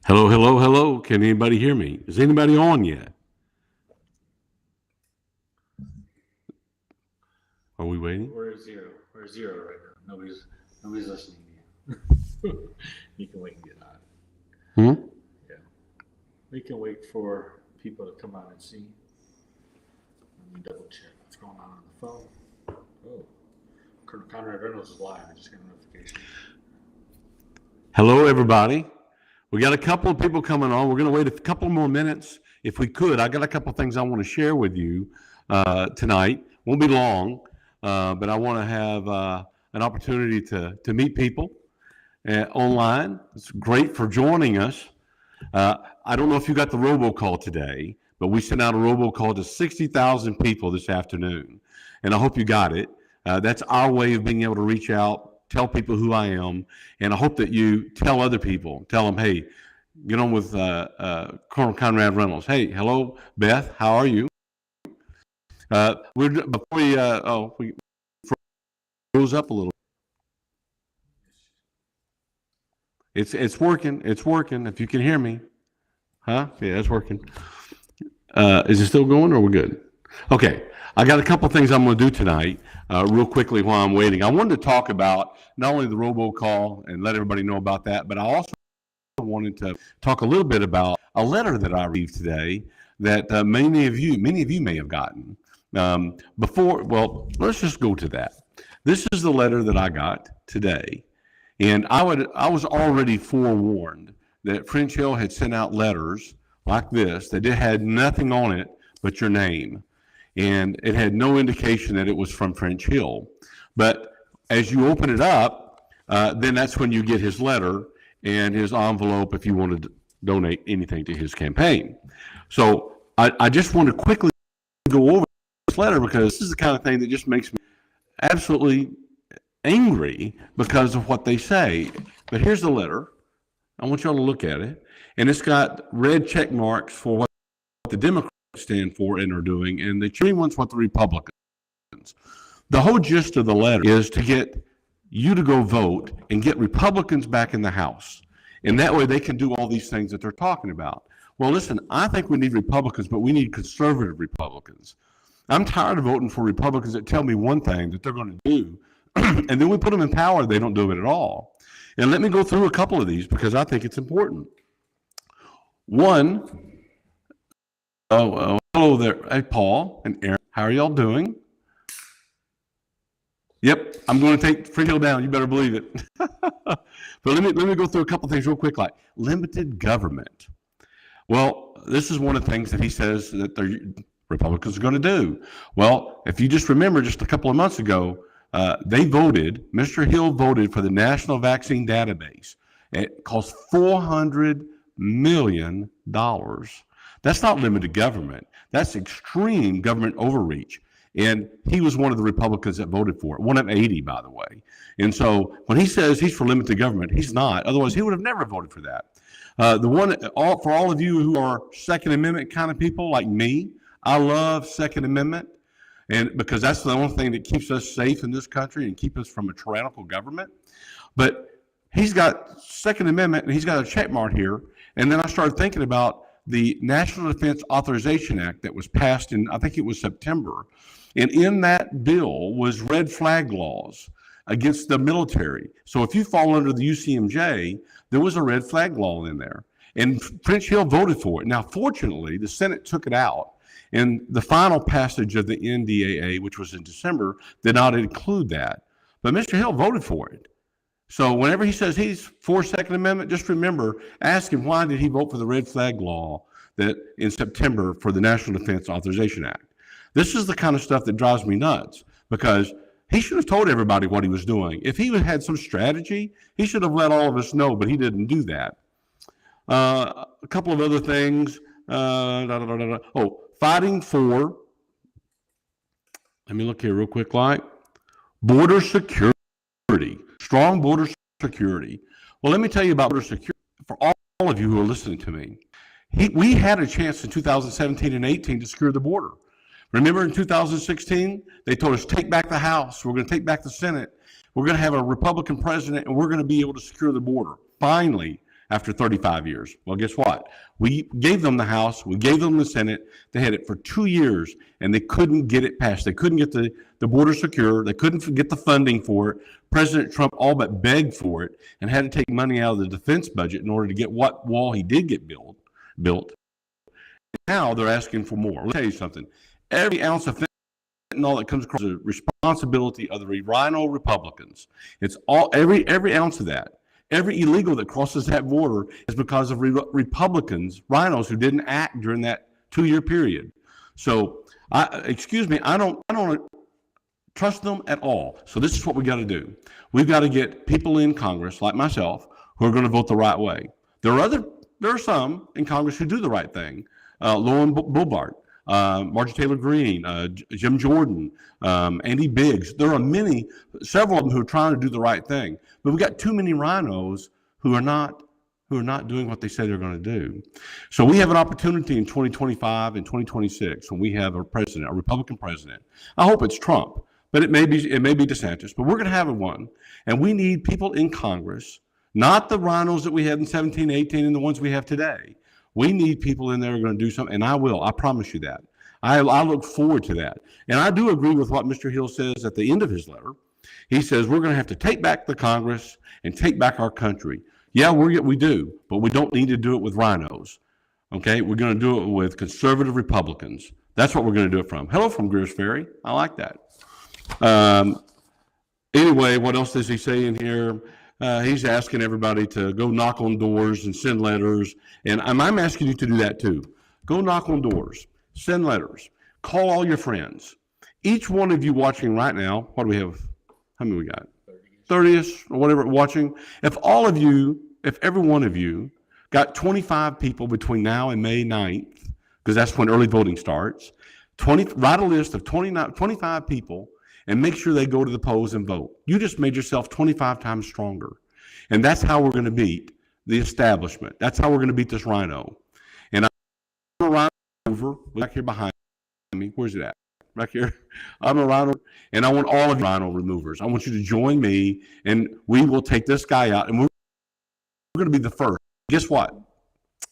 Hello, hello, hello. Can anybody hear me? Is anybody on yet? Are we waiting? We're at zero. We're at zero right now. Nobody's listening to you. You can wait and get on. Yeah. We can wait for people to come on and see. Let me double check what's going on the phone. Oh, Conrad Reynolds is live. I just got a notification. Hello, everybody. We got a couple of people coming on. We're going to wait a couple more minutes if we could. I got a couple of things I want to share with you tonight. Won't be long, but I want to have an opportunity to meet people online. It's great for joining us. I don't know if you got the robocall today, but we sent out a robocall to 60,000 people this afternoon, and I hope you got it. That's our way of being able to reach out, tell people who I am, and I hope that you tell other people. Tell them, hey, get on with Colonel Conrad Reynolds. Hey, hello, Beth. How are you? We froze up a little. It's working. It's working. If you can hear me, huh? Yeah, it's working. Is it still going, or we're good? Okay. I got a couple things I'm going to do tonight, real quickly while I'm waiting. I wanted to talk about not only the robocall and let everybody know about that, but I also wanted to talk a little bit about a letter that I received today that many of you may have gotten before. Well, let's just go to that. This is the letter that I got today, and I was already forewarned that French Hill had sent out letters like this that it had nothing on it but your name. And it had no indication that it was from French Hill. But as you open it up, then that's when you get his letter and his envelope if you want to donate anything to his campaign. So I just want to quickly go over this letter because this is the kind of thing that just makes me absolutely angry because of what they say. But here's the letter. I want y'all to look at it. And it's got red check marks for what the Democrats stand for and are doing, and the green one's what the Republicans. The whole gist of the letter is to get you to go vote and get Republicans back in the House. And that way they can do all these things that they're talking about. Well, listen, I think we need Republicans, but we need conservative Republicans. I'm tired of voting for Republicans that tell me one thing that they're going to do, and then we put them in power, they don't do it at all. And let me go through a couple of these because I think it's important. One, hello there. Hey, Paul and Aaron. How are y'all doing? Yep, I'm going to take Free Hill down. You better believe it. But let me go through a couple things real quick, like limited government. Well, this is one of the things that he says that the Republicans are going to do. Well, if you just remember just a couple of months ago, Mr. Hill voted for the National Vaccine Database. It cost $400 million. That's not limited government. That's extreme government overreach. And he was one of the Republicans that voted for it, one of 80, by the way. And so when he says he's for limited government, he's not. Otherwise, he would have never voted for that. For all of you who are Second Amendment kind of people like me, I love Second Amendment, and because that's the only thing that keeps us safe in this country and keep us from a tyrannical government. But he's got Second Amendment, and he's got a check mark here. And then I started thinking about the National Defense Authorization Act that was passed in, I think it was September. And in that bill was red flag laws against the military. So if you fall under the UCMJ, there was a red flag law in there. And French Hill voted for it. Now, fortunately, the Senate took it out. And the final passage of the NDAA, which was in December, did not include that. But Mr. Hill voted for it. So whenever he says he's for Second Amendment, just remember, ask him why did he vote for the red flag law that in September for the National Defense Authorization Act. This is the kind of stuff that drives me nuts because he should have told everybody what he was doing. If he had some strategy, he should have let all of us know, but he didn't do that. A couple of other things. Fighting for, let me look here real quick, like border security. Strong border security. Well, let me tell you about border security for all of you who are listening to me. We had a chance in 2017 and 18 to secure the border. Remember in 2016, they told us, take back the House. We're going to take back the Senate. We're going to have a Republican president, and we're going to be able to secure the border. Finally, after 35 years. Well, guess what? We gave them the House, we gave them the Senate. They had it for 2 years, and they couldn't get it passed. They couldn't get the border secure. They couldn't get the funding for it. President Trump all but begged for it and had to take money out of the defense budget in order to get what wall he did get built. Now they're asking for more. Let me tell you something. Every ounce of fentanyl that comes across the responsibility of the Rhino Republicans. It's all every ounce of that. Every illegal that crosses that border is because of Republicans, rhinos who didn't act during that 2-year period. So, I don't trust them at all. So this is what we got to do. We've got to get people in Congress like myself who are going to vote the right way. There are some in Congress who do the right thing. Lauren Boebert, Marjorie Taylor Greene, Jim Jordan, Andy Biggs. There are several of them who are trying to do the right thing. But we've got too many rhinos who are not doing what they say they're going to do. So we have an opportunity in 2025 and 2026 when we have a Republican president. I hope it's Trump, but it may be DeSantis. But we're going to have one, and we need people in Congress, not the rhinos that we had in 17, 18, and the ones we have today. We need people in there who are going to do something, and I will. I promise you that. I look forward to that. And I do agree with what Mr. Hill says at the end of his letter. He says we're going to have to take back the Congress and take back our country. Yeah, we do, but we don't need to do it with rhinos. Okay, we're going to do it with conservative Republicans. That's what we're going to do it from. Hello from Greers Ferry. I like that. Anyway, what else does he say in here? He's asking everybody to go knock on doors and send letters. And I'm asking you to do that too. Go knock on doors, send letters, call all your friends. Each one of you watching right now, what do we have? How many we got? 30ish or whatever watching. If every one of you got 25 people between now and May 9th, because that's when early voting starts, write a list of 25 people and make sure they go to the polls and vote. You just made yourself 25 times stronger. And that's how we're going to beat the establishment. That's how we're going to beat this rhino. And I'm a rhino over back here behind me. Where's it at? Right here. I'm a rhino, and I want all of you rhino removers. I want you to join me, and we will take this guy out, and we're going to be the first. Guess what?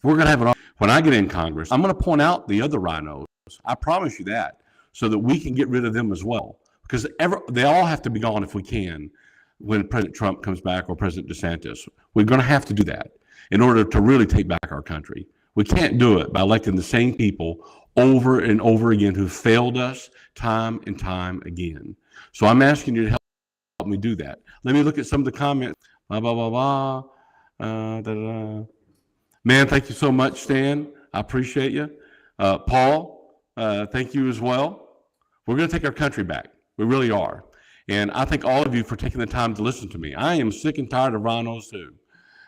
We're going to have when I get in Congress, I'm going to point out the other rhinos. I promise you that, so that we can get rid of them as well. Because they all have to be gone if we can when President Trump comes back or President DeSantis. We're going to have to do that in order to really take back our country. We can't do it by electing the same people over and over again who failed us time and time again. So I'm asking you to help me do that. Let me look at some of the comments. Blah, blah, blah, blah. Da, da, da. Man, thank you so much, Stan. I appreciate you. Paul, thank you as well. We're going to take our country back. We really are. And I thank all of you for taking the time to listen to me. I am sick and tired of rhinos too.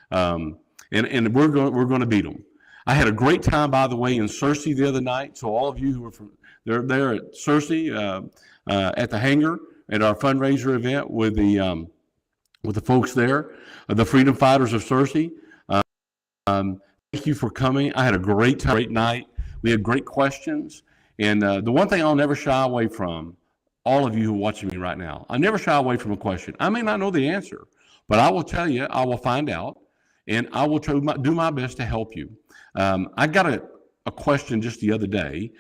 And we're going to beat them. I had a great time, by the way, in Searcy the other night. So all of you who were they're there at Searcy at the hangar at our fundraiser event with the folks there, the Freedom Fighters of Searcy. Thank you for coming. I had a great time, great night. We had great questions. And the one thing I'll never shy away from, all of you who are watching me right now, I never shy away from a question. I may not know the answer, but I will tell you, I will find out, and I will do my best to help you. I got a question just the other day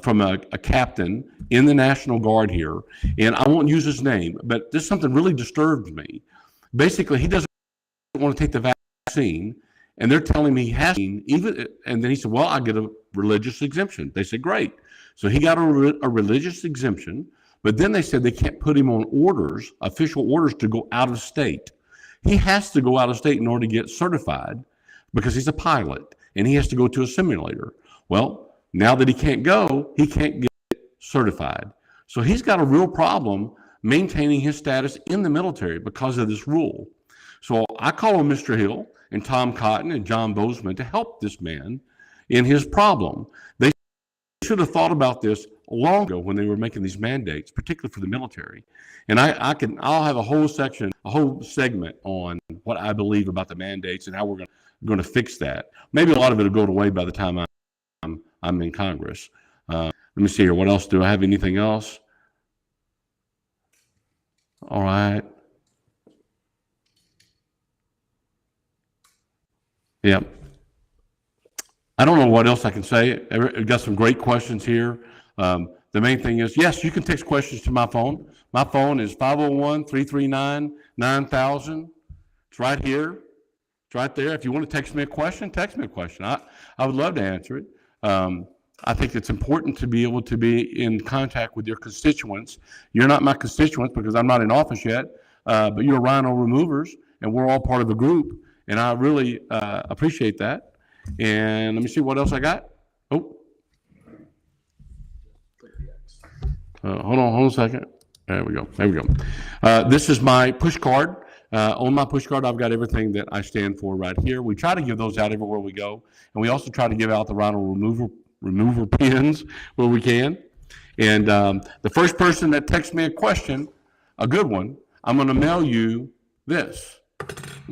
from a captain in the National Guard here, and I won't use his name, but this something really disturbed me. Basically, he doesn't want to take the vaccine, and they're telling me he has even. And then he said, "Well, I get a religious exemption." They said, "Great." So he got a religious exemption, but then they said they can't put him on orders, official orders, to go out of state. He has to go out of state in order to get certified because he's a pilot. And he has to go to a simulator. Well, now that he can't go, he can't get certified. So he's got a real problem maintaining his status in the military because of this rule. So I call on Mr. Hill and Tom Cotton and John Bozeman to help this man in his problem. They should have thought about this long ago when they were making these mandates, particularly for the military. And I'll have a whole segment on what I believe about the mandates and how we're going to fix that. Maybe a lot of it will go away by the time I'm in Congress. Let me see here. What else? Do I have anything else? All right. Yeah. I don't know what else I can say. I've got some great questions here. The main thing is, yes, you can text questions to my phone. My phone is 501-339-9000. It's right here. It's right there. If you want to text me a question, text me a question. I would love to answer it. I think it's important to be able to be in contact with your constituents. You're not my constituents because I'm not in office yet, but you're rhino removers, and we're all part of a group, and I really appreciate that. And let me see what else I got. Oh, hold on a second. There we go. This is my push card. On my push card, I've got everything that I stand for right here. We try to give those out everywhere we go, and we also try to give out the rhino remover pins where we can. And the first person that texts me a question, a good one, I'm going to mail you this.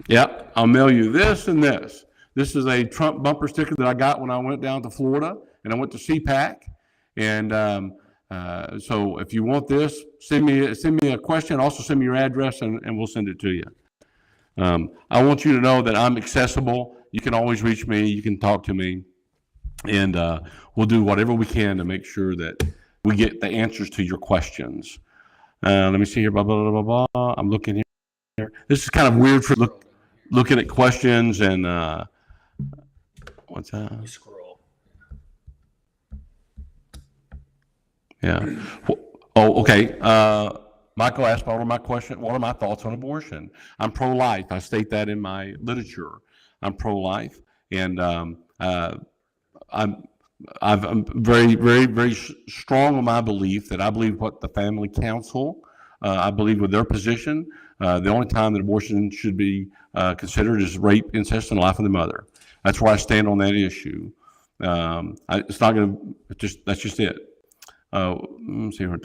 Yeah, I'll mail you this and this. This is a Trump bumper sticker that I got when I went down to Florida and I went to CPAC. And so if you want this, send me a question. Also send me your address and we'll send it to you. I want you to know that I'm accessible. You can always reach me. You can talk to me. And we'll do whatever we can to make sure that we get the answers to your questions. Let me see here. Blah, blah, blah, blah, blah. I'm looking here. This is kind of weird for looking at questions and what's that? You scroll. Yeah. Oh, okay. Michael asked what are my thoughts on abortion? I'm pro-life. I state that in my literature. I'm pro-life, and I'm very, very, very strong on my belief that I believe what the family council, I believe with their position, the only time that abortion should be considered is rape, incest, and life of the mother. That's where I stand on that issue. It's not going to, that's just it. Let me see here.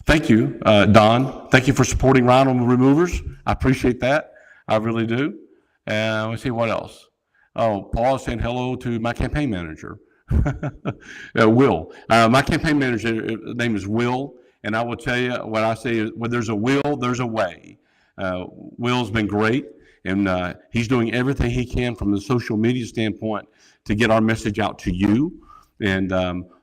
Thank you, Don. Thank you for supporting Rhino Removers. I appreciate that. I really do. And let's see what else. Oh, Paul is saying hello to my campaign manager, Will. My campaign manager's name is Will, and I will tell you what I say is when there's a will, there's a way. Will's been great, and he's doing everything he can from the social media standpoint to get our message out to you. And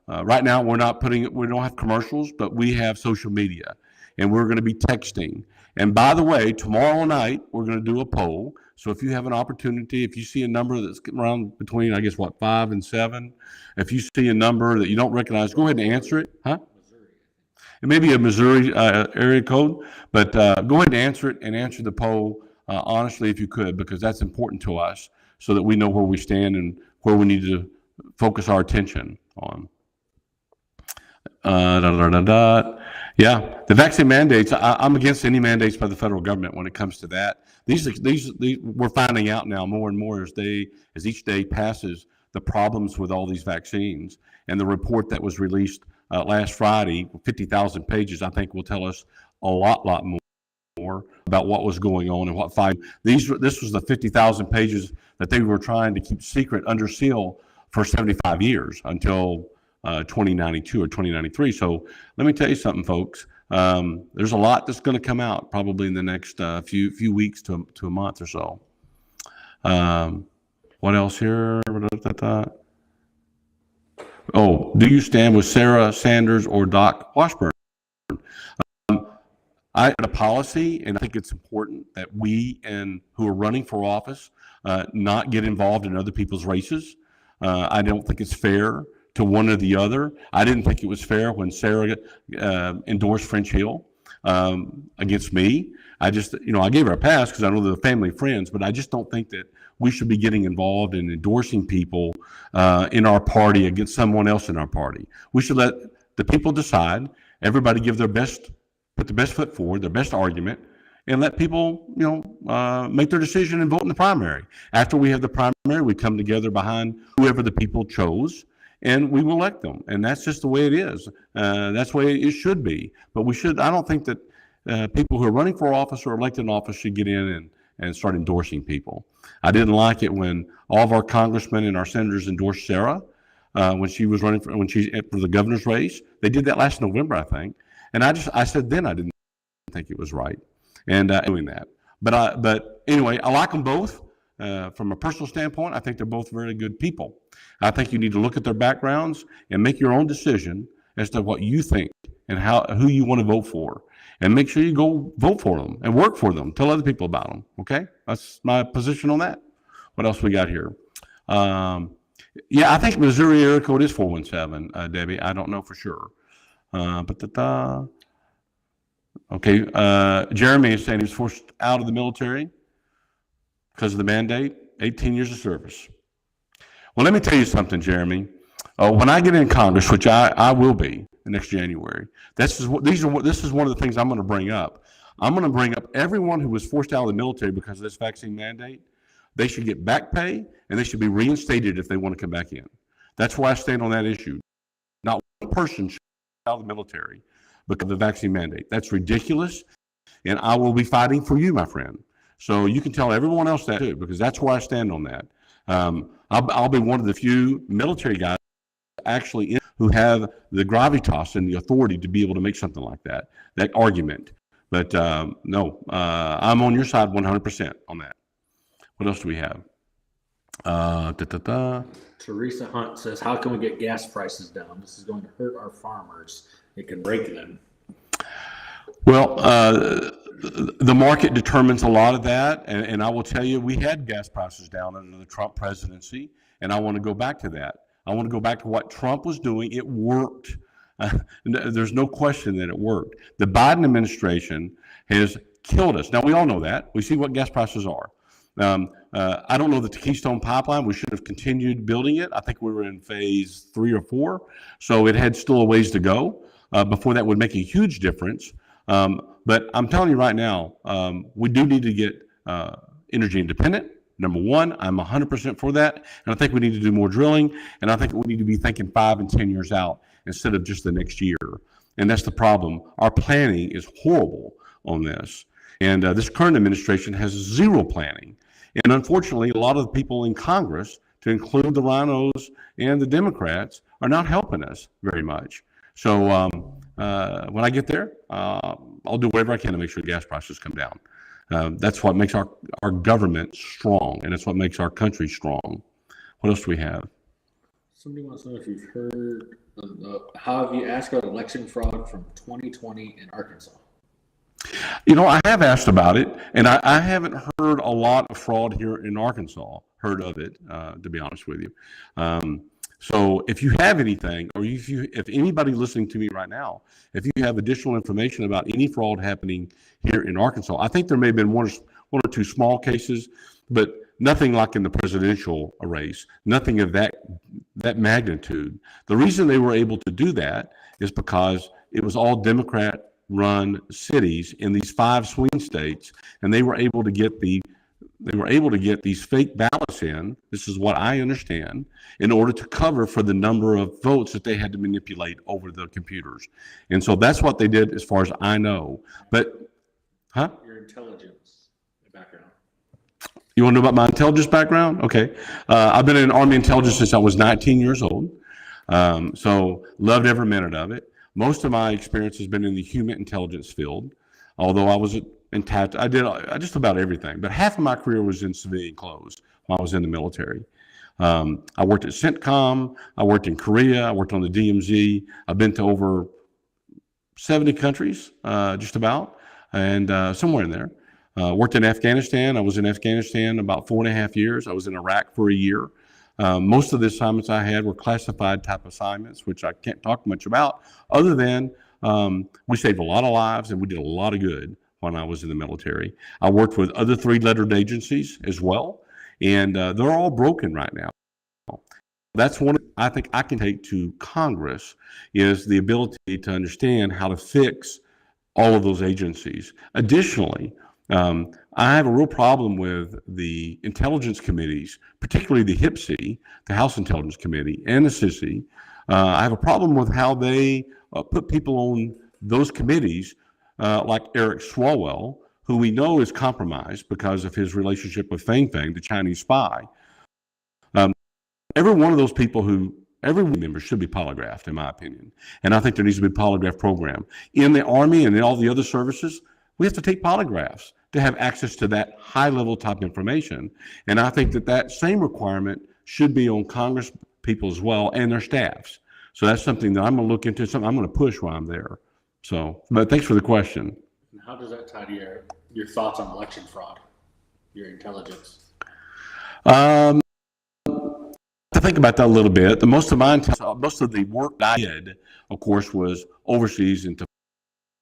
right now, we don't have commercials, but we have social media, and we're going to be texting. And by the way, tomorrow night, we're going to do a poll. So if you have an opportunity, if you see a number that's around between, 5 and 7, if you see a number that you don't recognize, go ahead and answer it. Huh? It may be a Missouri area code, but go ahead and answer it and answer the poll honestly if you could, because that's important to us so that we know where we stand and where we need to focus our attention on. Yeah, the vaccine mandates, I'm against any mandates by the federal government when it comes to that. These we're finding out now more and more as each day passes, the problems with all these vaccines. And the report that was released last Friday, 50,000 pages, I think will tell us a lot more about what was going on and what this was the 50,000 pages that they were trying to keep secret under seal for 75 years until 2092 or 2093. So let me tell you something, folks. There's a lot that's going to come out probably in the next few weeks to a month or so. What else here? Oh, do you stand with Sarah Sanders or Doc Washburn? I have a policy, and I think it's important that we who are running for office not get involved in other people's races. I don't think it's fair to one or the other. I didn't think it was fair when Sarah endorsed French Hill against me. I just, I gave her a pass because I know they're family friends, but I just don't think that we should be getting involved in endorsing people in our party against someone else in our party. We should let the people decide, everybody give their best, put the best foot forward, their best argument, and let people, make their decision and vote in the primary. After we have the primary, we come together behind whoever the people chose, and we will elect them. And that's just the way it is. That's the way it should be. But I don't think that people who are running for office or elected in office should get in and start endorsing people. I didn't like it when all of our congressmen and our senators endorsed Sarah when she was running for the governor's race. They did that last November, I think. And I said then I didn't think it was right. And doing that. But anyway, I like them both. from a personal standpoint, I think they're both very good people. I think you need to look at their backgrounds and make your own decision as to what you think and who you want to vote for. And make sure you go vote for them and work for them. Tell other people about them. Okay, that's my position on that. What else we got here? Yeah, I think Missouri area code is 417, Debbie. I don't know for sure. Okay, Jeremy is saying he was forced out of the military because of the mandate, 18 years of service. Well, let me tell you something, Jeremy. When I get in Congress, which I will be next January, this is one of the things I'm going to bring up. I'm going to bring up everyone who was forced out of the military because of this vaccine mandate. They should get back pay, and they should be reinstated if they want to come back in. That's where I stand on that issue. Not one person should be out of the military because of the vaccine mandate. That's ridiculous, and I will be fighting for you, my friend. So you can tell everyone else that too, because that's where I stand on that. I'll be one of the few military guys actually who have the gravitas and the authority to be able to make something like that argument. But no, I'm on your side 100% on that. What else do we have? Teresa Hunt says, how can we get gas prices down? This is going to hurt our farmers. It can break them. Well, the market determines a lot of that. And I will tell you, we had gas prices down under the Trump presidency. And I want to go back to that. I want to go back to what Trump was doing. It worked. There's no question that it worked. The Biden administration has killed us. Now, we all know that. We see what gas prices are. I don't know that the Keystone Pipeline, we should have continued building it. I think we were in phase 3 or 4, so it had still a ways to go before that would make a huge difference. But I'm telling you right now, we do need to get energy independent. Number one, I'm 100% for that, and I think we need to do more drilling, and I think we need to be thinking 5 and 10 years out instead of just the next year. And that's the problem. Our planning is horrible on this, and this current administration has zero planning. And unfortunately, a lot of the people in Congress, to include the rhinos and the Democrats, are not helping us very much. So when I get there, I'll do whatever I can to make sure gas prices come down. That's what makes our government strong, and it's what makes our country strong. What else do we have? Somebody wants to know if you've heard, how have you asked about election fraud from 2020 in Arkansas? You know, I have asked about it, and I haven't heard a lot of fraud here in Arkansas, heard of it, to be honest with you. So if you have anything, or if anybody listening to me right now, if you have additional information about any fraud happening here in Arkansas, I think there may have been one or two small cases, but nothing like in the presidential race, nothing of that magnitude. The reason they were able to do that is because it was all Democrat-run cities in these 5 swing states, and they were able to get these fake ballots in. This is what I understand, in order to cover for the number of votes that they had to manipulate over the computers. And so that's what they did, as far as I know. But, Your intelligence background. You want to know about my intelligence background? Okay. I've been in Army intelligence since I was 19 years old. So loved every minute of it. Most of my experience has been in the human intelligence field, although I was I did just about everything, but half of my career was in civilian clothes while I was in the military. I worked at CENTCOM, I worked in Korea, I worked on the DMZ. I've been to over 70 countries, just about, and somewhere in there. Worked in Afghanistan. I was in Afghanistan about 4.5 years. I was in Iraq for a year. Most of the assignments I had were classified type assignments, which I can't talk much about, other than we saved a lot of lives and we did a lot of good when I was in the military. I worked with other 3-lettered agencies as well, and they're all broken right now. That's one I think I can take to Congress, is the ability to understand how to fix all of those agencies. Additionally, I have a real problem with the intelligence committees, particularly the HIPC, the House Intelligence Committee, and the SISI. I have a problem with how they put people on those committees, like Eric Swalwell, who we know is compromised because of his relationship with Fang Fang, the Chinese spy. Every one of those people every member should be polygraphed, in my opinion. And I think there needs to be a polygraph program. In the Army and in all the other services, we have to take polygraphs. to have access to that high-level type information. And I think that that same requirement should be on Congress people as well and their staffs. So that's something that I'm going to look into, something I'm going to push while I'm there. So, but thanks for the question. And how does that tie to your thoughts on election fraud, your intelligence? To think about that a little bit, most of the work I did, of course, was overseas into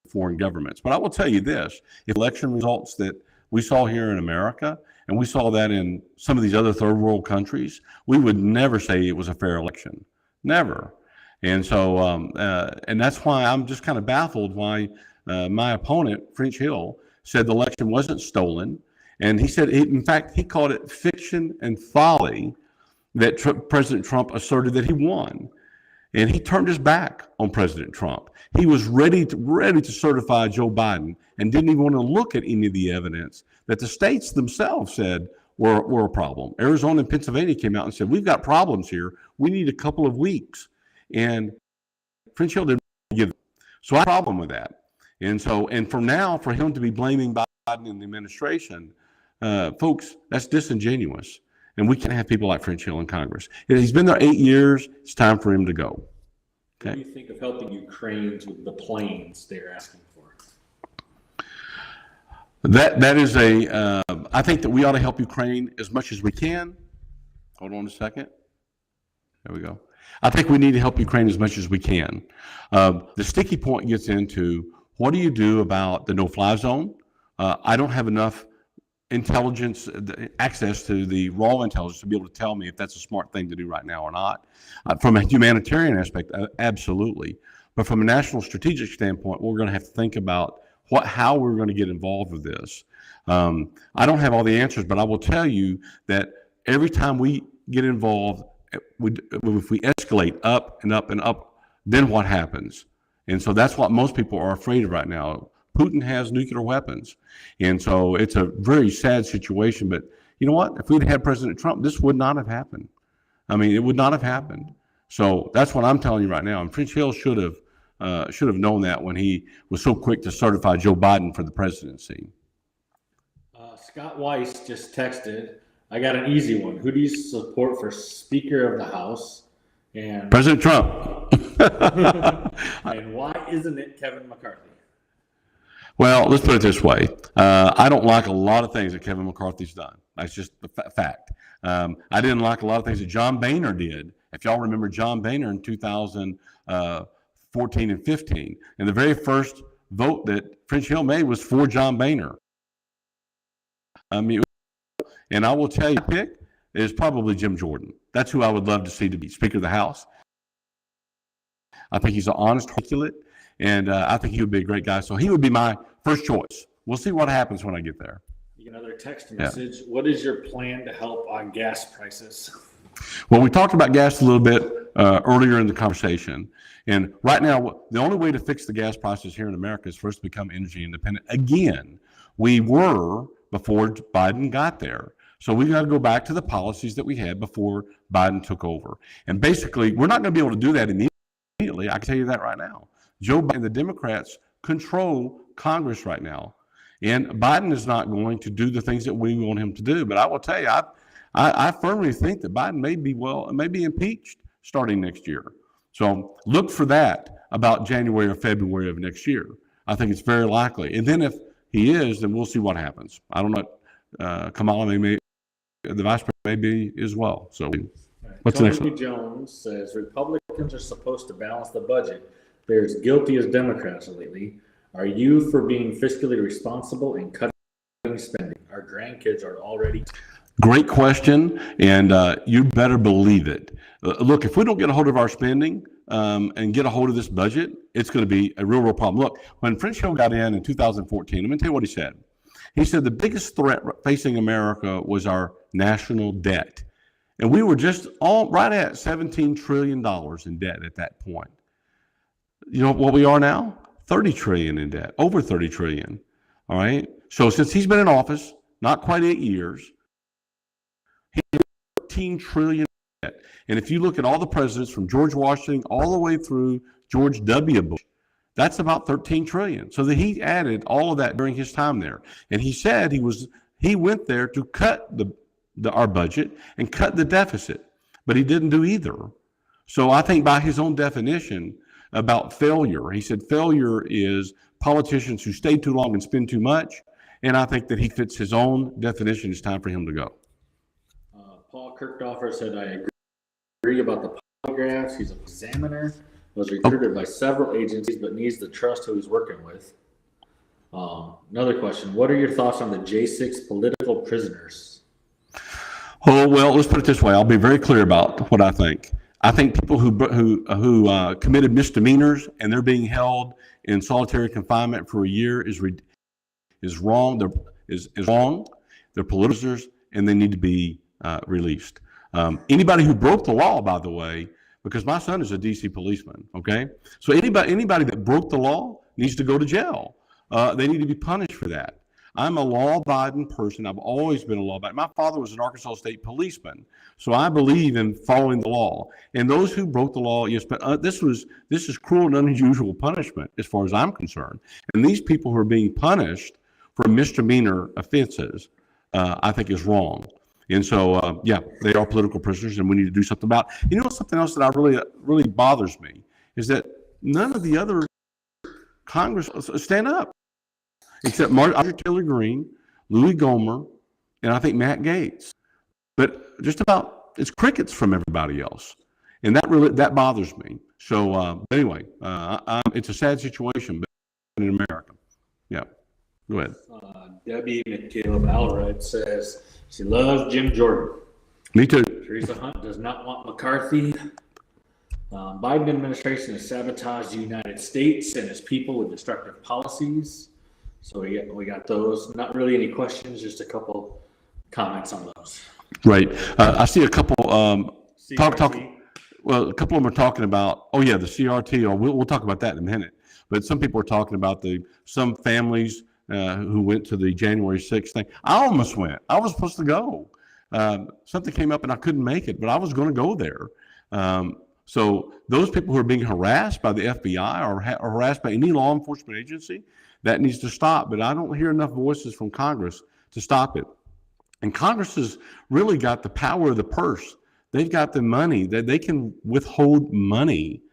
foreign governments. But I will tell you this, if election results that we saw here in America, and we saw that in some of these other third world countries, we would never say it was a fair election. Never. And so, and that's why I'm just kind of baffled why my opponent, French Hill, said the election wasn't stolen. And he said, in fact, he called it fiction and folly that President Trump asserted that he won. And he turned his back on President Trump. He was ready to certify Joe Biden and didn't even want to look at any of the evidence that the states themselves said were a problem. Arizona and Pennsylvania came out and said, we've got problems here. We need a couple of weeks. And French Hill didn't give it. So I have a problem with that. And from now, for him to be blaming Biden and the administration, folks, that's disingenuous. And we can't have people like French Hill in Congress. He's been there 8 years. It's time for him to go. Okay. What do you think of helping Ukrainians with the planes they're asking for? That is I think that we ought to help Ukraine as much as we can. Hold on a second. There we go. I think we need to help Ukraine as much as we can. The sticky point gets into, what do you do about the no-fly zone? I don't have enough intelligence, access to the raw intelligence to be able to tell me if that's a smart thing to do right now or not. From a humanitarian aspect, absolutely. But from a national strategic standpoint, we're going to have to think about how we're going to get involved with this. I don't have all the answers, but I will tell you that every time we get involved, if we escalate up and up and up, then what happens? And so that's what most people are afraid of right now. Putin has nuclear weapons. And so it's a very sad situation. But you know what? If we'd had President Trump, this would not have happened. I mean, it would not have happened. So that's what I'm telling you right now. And French Hill should have known that when he was so quick to certify Joe Biden for the presidency. Scott Weiss just texted, I got an easy one. Who do you support for Speaker of the House? And President Trump. And why isn't it Kevin McCarthy? Well, let's put it this way. I don't like a lot of things that Kevin McCarthy's done. That's just a fact. I didn't like a lot of things that John Boehner did. If y'all remember John Boehner in 2014 and 15, and the very first vote that French Hill made was for John Boehner. And I will tell you, pick is probably Jim Jordan. That's who I would love to see to be Speaker of the House. I think he's an honest, articulate, and I think he would be a great guy. So he would be my first choice. We'll see what happens when I get there. Another text message. Yeah. What is your plan to help on gas prices? Well, we talked about gas a little bit earlier in the conversation. And right now, the only way to fix the gas prices here in America is for us to become energy independent. Again, we were before Biden got there. So we got to go back to the policies that we had before Biden took over. And basically, we're not going to be able to do that immediately. I can tell you that right now. Joe Biden and the Democrats control Congress right now. And Biden is not going to do the things that we want him to do. But I will tell you, I firmly think that Biden may be impeached starting next year. So look for that about January or February of next year. I think it's very likely. And then if he is, then we'll see what happens. I don't know. Kamala the vice president may be as well. So what's the next one? Jones says Republicans are supposed to balance the budget. They're as guilty as Democrats lately. Are you for being fiscally responsible and cutting spending? Our grandkids are already. Great question, and you better believe it. Look, if we don't get a hold of our spending and get a hold of this budget, it's going to be a real problem. Look, when French Hill got in 2014, let me tell you what he said. He said the biggest threat facing America was our national debt. And we were just right at $17 trillion in debt at that point. You know what we are now? 30 trillion in debt, over 30 trillion. All right. So since he's been in office, not quite 8 years, he's 13 trillion in debt. And if you look at all the presidents from George Washington all the way through George W. Bush, That's about 13 trillion. So that he added all of that during his time there. And he said he went there to cut our budget and cut the deficit, but he didn't do either. So I think by his own definition about failure, he said failure is politicians who stay too long and spend too much. And I think that he fits his own definition. It's time for him to go. Paul Kirkdorfer said, I agree about the polygraphs. He's an examiner, was recruited by several agencies, but needs to trust who he's working with. Another question. What are your thoughts on the J6 political prisoners? Oh, well, let's put it this way. I'll be very clear about what I think. I think people who committed misdemeanors and they're being held in solitary confinement for a year is wrong. Is wrong. They're political prisoners and they need to be released. Anybody who broke the law, by the way, because my son is a DC policeman, okay? So anybody that broke the law needs to go to jail. They need to be punished for that. I'm a law-abiding person. I've always been a law-abiding. My father was an Arkansas State policeman, so I believe in following the law. And those who broke the law, yes, but this is cruel and unusual punishment as far as I'm concerned. And these people who are being punished for misdemeanor offenses, I think is wrong. And so, yeah, they are political prisoners, and we need to do something about it. You know, something else that really bothers me is that none of the other Congress stand up, except Marjorie Taylor Greene, Louis Gohmert, and I think Matt Gaetz. But just about it's crickets from everybody else, and that bothers me. So anyway, it's a sad situation in America. Yeah, go ahead. Debbie McCaleb Alred says she loves Jim Jordan. Me too. Teresa Hunt does not want McCarthy. Biden administration has sabotaged the United States and its people with destructive policies. So we got those. Not really any questions, just a couple comments on those. Right. I see a couple. CRT. Well, a couple of them are talking about. Oh yeah, the CRT. Or we'll talk about that in a minute. But some people are talking about some families who went to the January 6th thing. I almost went. I was supposed to go. Something came up and I couldn't make it, but I was going to go there. So those people who are being harassed by the FBI or harassed by any law enforcement agency, that needs to stop. But I don't hear enough voices from Congress to stop it. And Congress has really got the power of the purse. They've got the money that they can withhold money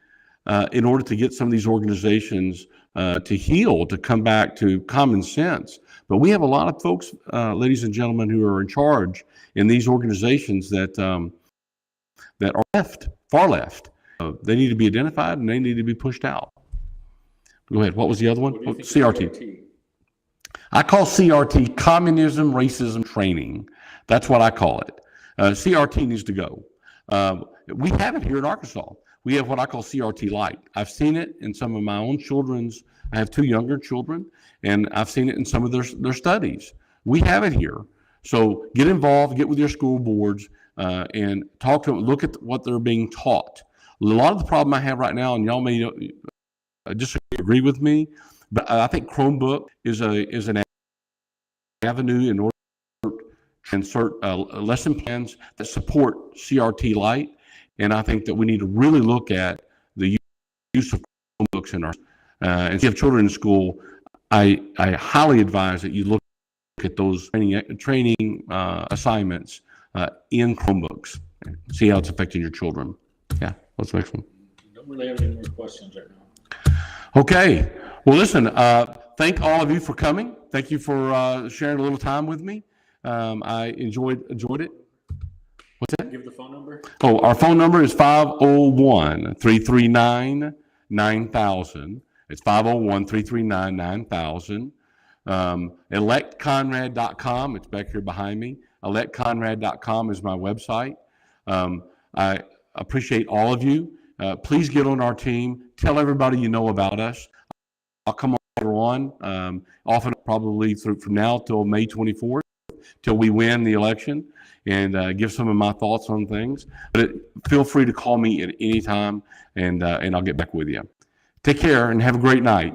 in order to get some of these organizations to heal, to come back to common sense. But we have a lot of folks, ladies and gentlemen, who are in charge in these organizations that are far left. They need to be identified and they need to be pushed out. Go ahead. What was the other one? CRT. I call CRT communism, racism training. That's what I call it. CRT needs to go. We have it here in Arkansas. We have what I call CRT Light. I've seen it in some of my own children's. I have two younger children, and I've seen it in some of their studies. We have it here. So get involved, get with your school boards, and talk to them. Look at what they're being taught. A lot of the problem I have right now, and y'all may disagree with me, but I think Chromebook is an avenue in order to insert lesson plans that support CRT Light. And I think that we need to really look at the use of Chromebooks in our and if you have children in school, I highly advise that you look at those training assignments in Chromebooks. See how it's affecting your children. Yeah, what's the next one? Don't really have any more questions right now. Okay. Well, listen, thank all of you for coming. Thank you for sharing a little time with me. I enjoyed it. What's that? Give the phone number. Oh, our phone number is 501-339-9000. It's 501-339-9000. ElectConrad.com. It's back here behind me. ElectConrad.com is my website. I appreciate all of you. Please get on our team. Tell everybody you know about us. I'll come on often, probably from now till May 24th, till we win the election, and give some of my thoughts on things. But feel free to call me at any time, and I'll get back with you. Take care and have a great night.